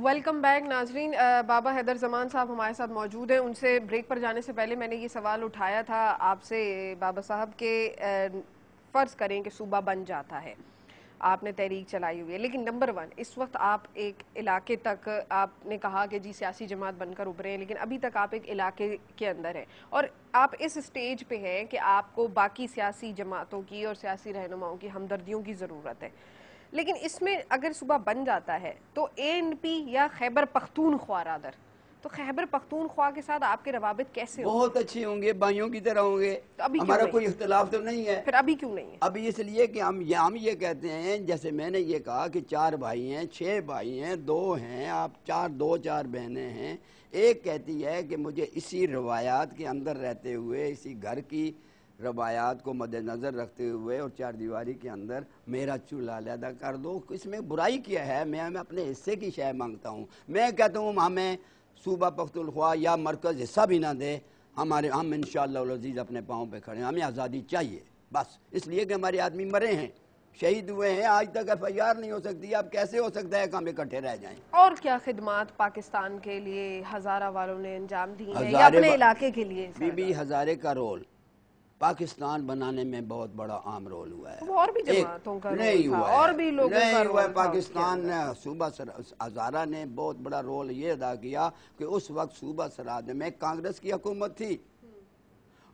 Welcome back ناظرین. بابا حیدر زمان صاحب ہمارے ساتھ موجود ہیں. ان سے بریک پر جانے سے پہلے میں نے یہ سوال اٹھایا تھا آپ سے بابا صاحب کہ فرض کریں کہ صوبہ بن جاتا ہے, آپ نے تحریک چلائی ہوئی ہے, لیکن نمبر ون اس وقت آپ ایک علاقے تک, آپ نے کہا کہ جی سیاسی جماعت بن کر ابھرے ہیں, لیکن ابھی تک آپ ایک علاقے کے اندر ہیں اور آپ اس سٹیج پہ ہیں کہ آپ کو باقی سیاسی جماعتوں کی اور سیاسی رہنماؤں کی ہمدردیوں کی ضرورت ہے. لیکن اس میں اگر صوبہ بن جاتا ہے تو ANP یا خیبر پختونخوا رادر, تو خیبر پختونخوا کے ساتھ آپ کے روابط کیسے ہوں گے؟ بہت اچھے ہوں گے, بھائیوں کی طرح ہوں گے. تو ابھی کیوں ہمارا نہیں کوئی ہے؟ اختلاف تو نہیں ہے. پھر ابھی کیوں نہیں ہے؟ ابھی اس لیے کہ ہم یہ کہتے ہیں, جیسے میں نے یہ کہا کہ 4 بھائی ہیں, 6 بھائی ہیں, 2 ہیں, آپ 4 بہنیں ہیں. ایک کہتی ہے کہ مجھے اسی روایات کے اندر رہتے ہوئے, اسی گھر کی روایات کو مد نظر رکھتے ہوئے اور 4 دیواری کے اندر میرا چولہا علیحدہ کر دو. اس میں برائی کیا ہے؟ میں اپنے حصے کی شے مانگتا ہوں. میں کہتا ہوں ہمیں صوبہ پختونخوا یا مرکز حصہ بھی نہ دے, ہم انشاءاللہ العزیز اپنے پاؤں پہ کھڑے ہیں. ہمیں آزادی چاہیے بس, اس لیے کہ ہمارے آدمی مرے ہیں, شہید ہوئے ہیں. آج تک FIR نہیں ہو سکتی. اب کیسے ہو سکتا ہے کہ ہم اکٹھے رہ جائیں؟ اور کیا خدمات پاکستان کے لیے ہزارہ والوں نے انجام دی ہیں یا ہزارے اپنے علاقے کے لیے؟ بی بی ہزارے کا رول پاکستان بنانے میں بہت بڑا عام رول ہوا ہے. وہ اور بھی ایک جماعتوں کا رول نہیں تھا, ہوا اور ہے, بھی لوگوں کا نہیں ہوا ہے. رول تھا اس کے پاکستان اندر. نے صوبہ ہزارہ نے بہت بڑا رول یہ ادا کیا کہ اس وقت صوبہ سرحد میں کانگریس کی حکومت تھی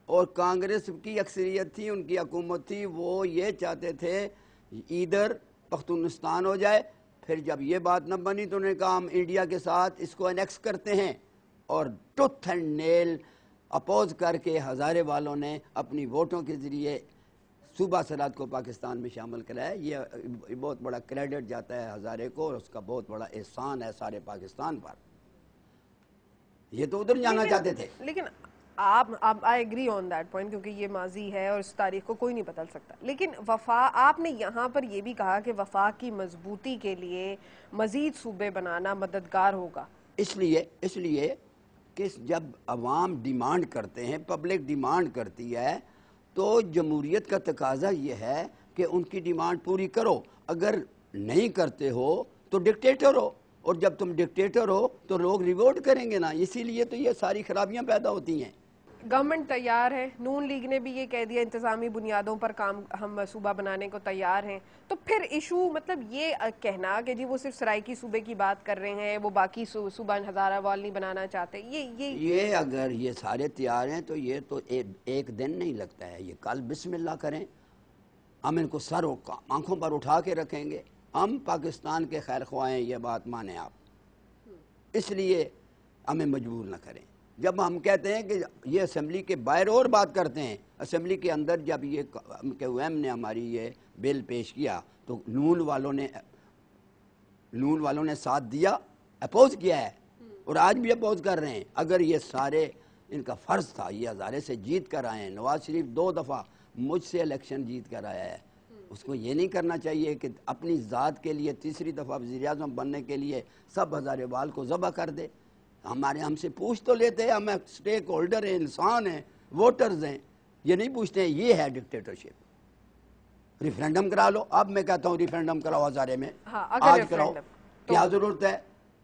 اور کانگریس کی اکثریت تھی, ان کی حکومت تھی. وہ یہ چاہتے تھے ادھر پختونستان ہو جائے. پھر جب یہ بات نہ بنی تو انہوں نے کہا ہم انڈیا کے ساتھ اس کو انیکس کرتے ہیں, اور ٹوتھ اینڈ نیل اپوز کر کے ہزارے والوں نے اپنی ووٹوں کے ذریعے صوبہ سرحد کو پاکستان میں شامل کرایا. یہ بہت بڑا کریڈٹ جاتا ہے ہزارے کو, اور اس کا بہت بڑا احسان ہے سارے پاکستان پر. یہ تو ادھر جانا چاہتے تھے. لیکن آپ I agree on that point, کیونکہ یہ ماضی ہے اور اس تاریخ کو کوئی نہیں بدل سکتا. لیکن آپ نے یہاں پر یہ بھی کہا کہ وفاق کی مضبوطی کے لیے مزید صوبے بنانا مددگار ہوگا. اس لیے کہ جب عوام ڈیمانڈ کرتے ہیں, پبلک ڈیمانڈ کرتی ہے, تو جمہوریت کا تقاضا یہ ہے کہ ان کی ڈیمانڈ پوری کرو. اگر نہیں کرتے ہو تو ڈکٹیٹر ہو, اور جب تم ڈکٹیٹر ہو تو لوگ ریوارڈ کریں گے نا. اسی لیے تو یہ ساری خرابیاں پیدا ہوتی ہیں. گورنمنٹ تیار ہے, نون لیگ نے بھی یہ کہہ دیا انتظامی بنیادوں پر کام ہم صوبہ بنانے کو تیار ہیں. تو پھر ایشو مطلب یہ کہنا کہ جی وہ صرف سرائیکی صوبے کی بات کر رہے ہیں, وہ باقی صوبہ ہزارہ وال نہیں بنانا چاہتے, یہ اگر یہ سارے تیار ہیں تو یہ تو ایک دن نہیں لگتا ہے. یہ کل بسم اللہ کریں, ہم ان کو آنکھوں پر اٹھا کے رکھیں گے. ہم پاکستان کے خیر خواہ ہیں, یہ بات مانیں آپ. اس لیے ہمیں مجبور نہ کریں. جب ہم کہتے ہیں کہ یہ اسمبلی کے باہر اور بات کرتے ہیں, اسمبلی کے اندر جب یہ QM نے ہماری یہ بل پیش کیا تو نون والوں نے ساتھ دیا, اپوز کیا ہے, اور آج بھی اپوز کر رہے ہیں. اگر یہ سارے ان کا فرض تھا, یہ ہزارے سے جیت کر آئے ہیں. نواز شریف 2 دفعہ مجھ سے الیکشن جیت کر آیا ہے. اس کو یہ نہیں کرنا چاہیے کہ اپنی ذات کے لیے تیسری دفعہ وزیر اعظم بننے کے لیے سب ہزارے وال کو ذبح کر دے. ہم سے پوچھ تو لیتے ہیں, ہم سٹیک ہولڈر ہیں, انسان ہیں, ووٹرز ہیں. یہ نہیں پوچھتے ہیں. یہ ہے ڈکٹیٹرشپ. ریفرینڈم کرا لو. اب میں کہتا ہوں ریفرینڈم کراؤ ہزارے میں, آج کراؤ. کیا ضرورت ہے؟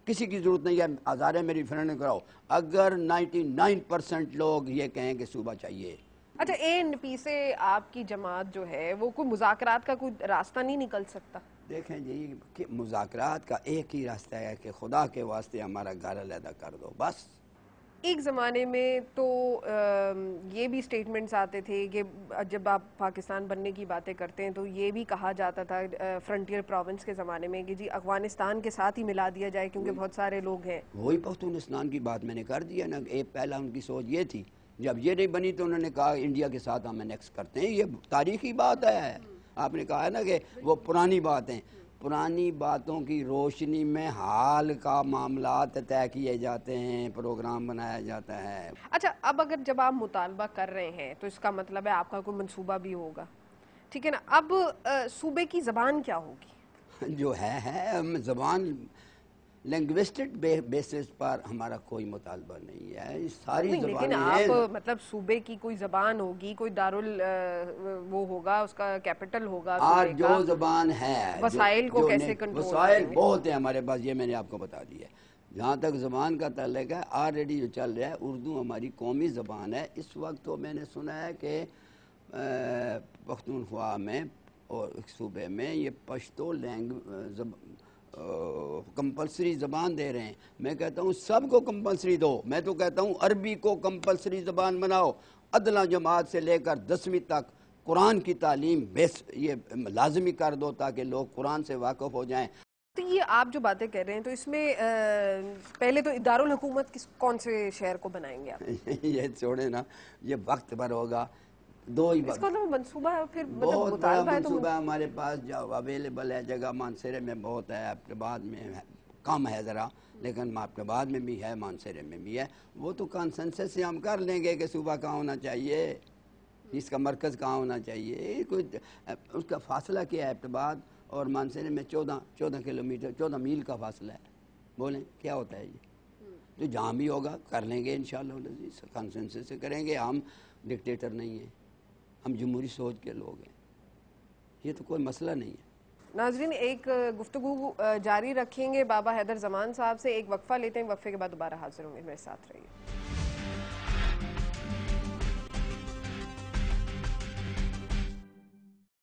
کسی کی ضرورت نہیں ہے. ہزارے میں ریفرینڈم کراؤ اگر 99% لوگ یہ کہیں کہ صوبہ چاہیے. اچھا, ANP سے آپ کی جماعت جو ہے وہ کوئی مذاکرات کا کوئی راستہ نہیں نکل سکتا؟ دیکھیں جی, کہ مذاکرات کا ایک ہی راستہ ہے کہ خدا کے واسطے ہمارا گھر علیحدہ کر دو بس. ایک زمانے میں تو یہ بھی سٹیٹمنٹس آتے تھے کہ جب آپ پاکستان بننے کی باتیں کرتے ہیں تو یہ بھی کہا جاتا تھا فرنٹیئر پروونس کے زمانے میں کہ جی افغانستان کے ساتھ ہی ملا دیا جائے کیونکہ بہت سارے لوگ ہیں. وہی پختونستان کی بات میں نے کر دیا نا. پہلا ان کی سوچ یہ تھی, جب یہ نہیں بنی تو انہوں نے کہا انڈیا کے ساتھ ہم انیکس کرتے ہیں. یہ تاریخی بات ہے. آپ نے کہا ہے نا کہ وہ پرانی باتیں, پرانی باتوں کی روشنی میں حال کا معاملات طے کیے جاتے ہیں, پروگرام بنایا جاتا ہے. اچھا, اب اگر جب آپ مطالبہ کر رہے ہیں تو اس کا مطلب ہے آپ کا کوئی منصوبہ بھی ہوگا, ٹھیک ہے نا. اب صوبے کی زبان کیا ہوگی؟ جو ہے زبان لینگوسٹک بیسس پر ہمارا کوئی مطالبہ نہیں ہے. یہ ساری لیکن زبانیں آپ ہیں. مطلب صوبے کی کوئی زبان ہوگی, کوئی وہ ہوگا, اس کا کیپٹل ہوگا آج صوبے جو کا, زبان ہے, وسائل کو کیسے کنٹرول وسائل کریں گے؟ بہت ہیں ہمارے پاس, یہ میں نے آپ کو بتا دیا ہے. جہاں تک زبان کا تعلق ہے, آلریڈی جو چل رہا ہے, اردو ہماری قومی زبان ہے. اس وقت تو میں نے سنا ہے کہ پختونخوا میں اور صوبے میں یہ پشتو کمپلسری زبان دے رہے ہیں. میں کہتا ہوں سب کو کمپلسری دو. میں تو کہتا ہوں عربی کو کمپلسری زبان بناؤ. ادنیٰ جماعت سے لے کر 10ویں تک قرآن کی تعلیم یہ لازمی کر دو تاکہ لوگ قرآن سے واقف ہو جائیں. تو یہ آپ جو باتیں کر رہے ہیں, تو اس میں پہلے تو دارالحکومت کون سے شہر کو بنائیں گے آپ؟ یہ چھوڑے نا, یہ وقت پر ہوگا. دو ہی اس کا تو منصوبہ ہے, پھر مطلب بہت بڑا مطالبہ ہے تو منصوبہ ہے ہمارے پاس, جو اویلیبل ہے. جگہ مانسیرے میں بہت ہے, آباد میں کم ہے ذرا, لیکن آباد میں بھی ہے, مانسیرے میں بھی ہے. وہ تو کنسنسس سے ہم کر لیں گے کہ صوبہ کہاں ہونا چاہیے, اس کا مرکز کہاں ہونا چاہیے. کوئی اس کا فاصلہ کیا ہے؟ آباد اور مانسیرے میں 14 کلومیٹر 14 میل کا فاصلہ ہے. بولیں کیا ہوتا ہے یہ؟ تو جہاں بھی ہوگا کر لیں گے انشاءاللہ. کنسنسس سے کریں گے. ہم ڈکٹیٹر نہیں ہیں, ہم جمہوری سوچ کے لوگ ہیں. یہ تو کوئی مسئلہ نہیں ہے. ناظرین, ایک گفتگو جاری رکھیں گے بابا حیدر زمان صاحب سے. ایک وقفہ لیتے ہیں, وقفے کے بعد دوبارہ حاضر ہوں گے. میرے ساتھ رہیے.